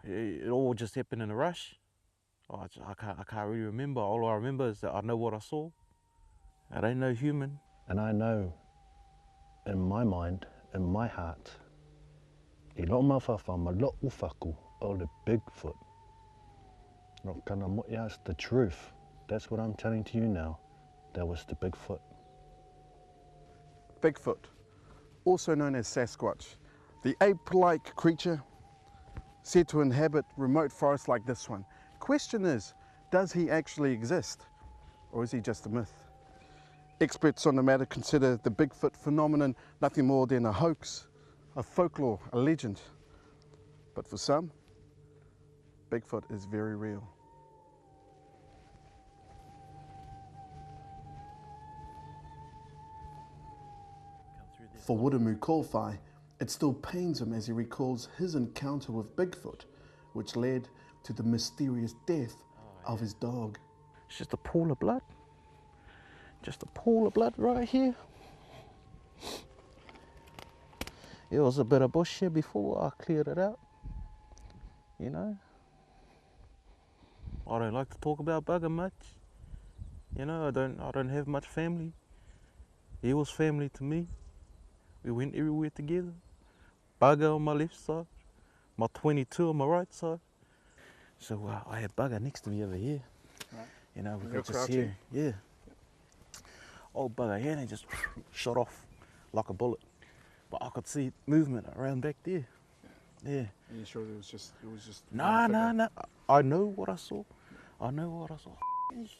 it all just happened in a rush. I can't really remember. All I remember is that I know what I saw. It ain't no human. And I know, in my mind, in my heart, I loa mawhawha ma loa whaku o the Bigfoot. No kana mo'ia is the truth. That's what I'm telling to you now. That was the Bigfoot. Bigfoot, also known as Sasquatch, the ape-like creature said to inhabit remote forests like this one. Question is, does he actually exist, or is he just a myth? Experts on the matter consider the Bigfoot phenomenon nothing more than a hoax, a folklore, a legend. But for some, Bigfoot is very real. For Wuramu Kōwhai, it still pains him as he recalls his encounter with Bigfoot, which led to the mysterious death of his dog. It's just a pool of blood. Just a pool of blood right here. It was a bit of bush here before I cleared it out. You know, I don't like to talk about bugger much. You know, I don't have much family. He was family to me. We went everywhere together. Bugger on my left side, my 22 on my right side. So I had Bugger next to me over here. Right. You know, we You're could just crouching. hear, yeah. Old Bugger here, and he just shot off like a bullet. But I could see movement around back there. Yeah. Are you sure it was just Nah. I know what I saw. I know what I saw. It's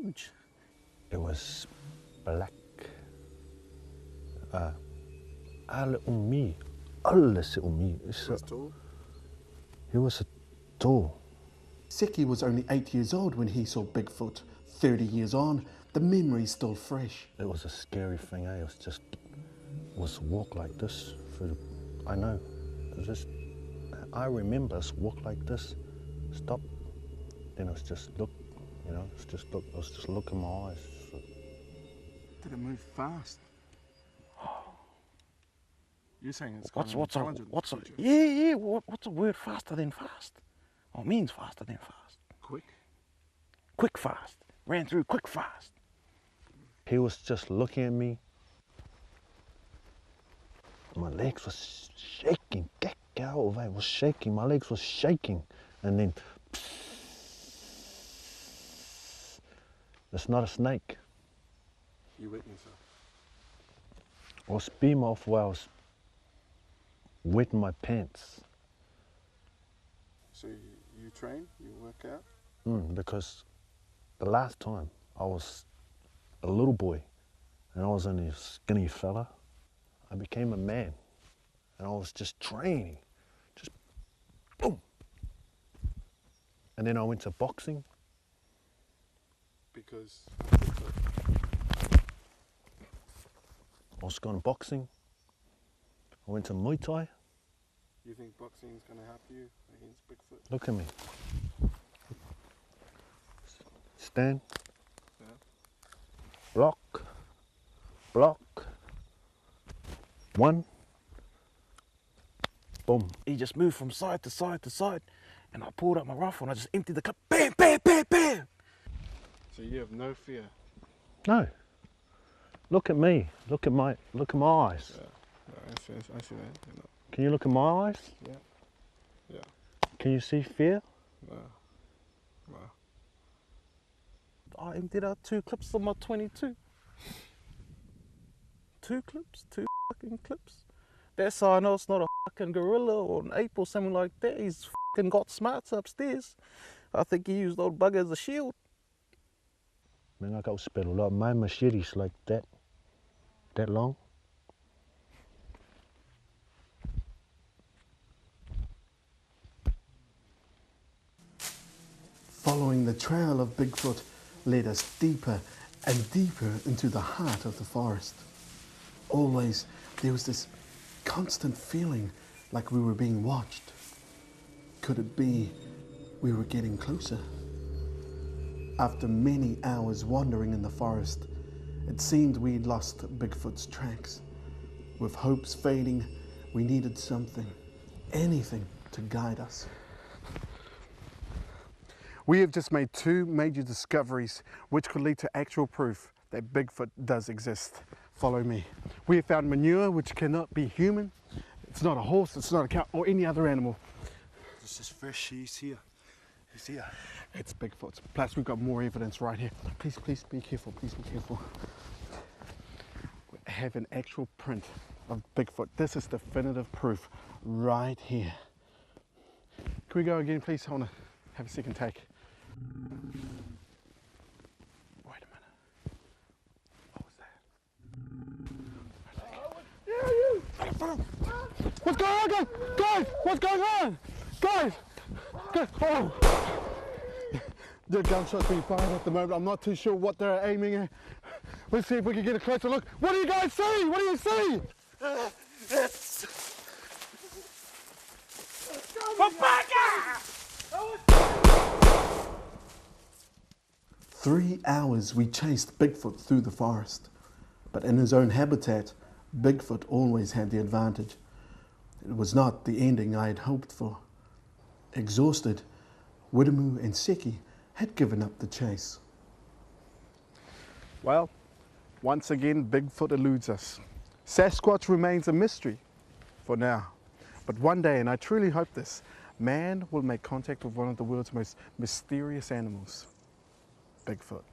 huge. It was black. Ale umi, alles umi. tall? He was tall. Seki was only 8 years old when he saw Bigfoot. 30 years on, the memory's still fresh. It was a scary thing, eh? It was walk like this through the, I know. I remember us walk like this, stop, then it was just look, you know, it's just look, I was just looking in my eyes. Did it move fast? You're saying it's What's a creature. what's a word faster than fast? Oh, it means faster than fast. Quick? Quick fast. Ran through quick fast. He was just looking at me. My legs was shaking. I was shaking. My legs was shaking. And then, it's not a snake. You wet yourself. I was beam off while I was wetting my pants. So you train, you work out? Because the last time I was a little boy and I was only a skinny fella, I became a man and I was just training, just boom. And then I went to boxing. Because I was going boxing. I went to Muay Thai. you think boxing is going to help you against Bigfoot? Look at me. Stand. Yeah. Block. Block. One. Boom. He just moved from side to side to side, and I pulled out my rifle and I just emptied the clip. Bam, bam, bam, bam. So you have no fear? No. Look at me. Look at my eyes. Yeah. I see that. You know. Can you look at my eyes? Yeah. Yeah. Can you see fear? No. Wow. I emptied out 2 clips on my 22. 2 clips, 2 fucking clips. That's how I know it's not a fucking gorilla or an ape or something like that. He's fucking got smarts upstairs. I think he used old Bugger as a shield. Man, I got spent a lot of my machetes like that long. Following the trail of Bigfoot led us deeper and deeper into the heart of the forest. Always there was this constant feeling like we were being watched. Could it be we were getting closer? After many hours wandering in the forest, it seemed we'd lost Bigfoot's tracks. With hopes fading, we needed something, anything to guide us. We have just made two major discoveries which could lead to actual proof that Bigfoot does exist. Follow me. We have found manure which cannot be human. It's not a horse, it's not a cow or any other animal. This is freshy, he's here. He's here. It's Bigfoot. Plus we've got more evidence right here. Please be careful, please be careful. We have an actual print of Bigfoot. This is definitive proof right here. Can we go again, please? I want to have a second take. Wait a minute. What was that? What's going on, guys? Guys, what's going on? Guys! Oh! The gunshots being fired at the moment. I'm not too sure what they're aiming at. Let's see if we can get a closer look. What do you guys see? What do you see? It's 3 hours we chased Bigfoot through the forest. But in his own habitat, Bigfoot always had the advantage. It was not the ending I had hoped for. Exhausted, Widemu and Seki had given up the chase. Well, once again, Bigfoot eludes us. Sasquatch remains a mystery for now. But one day, and I truly hope this, man will make contact with one of the world's most mysterious animals, Bigfoot.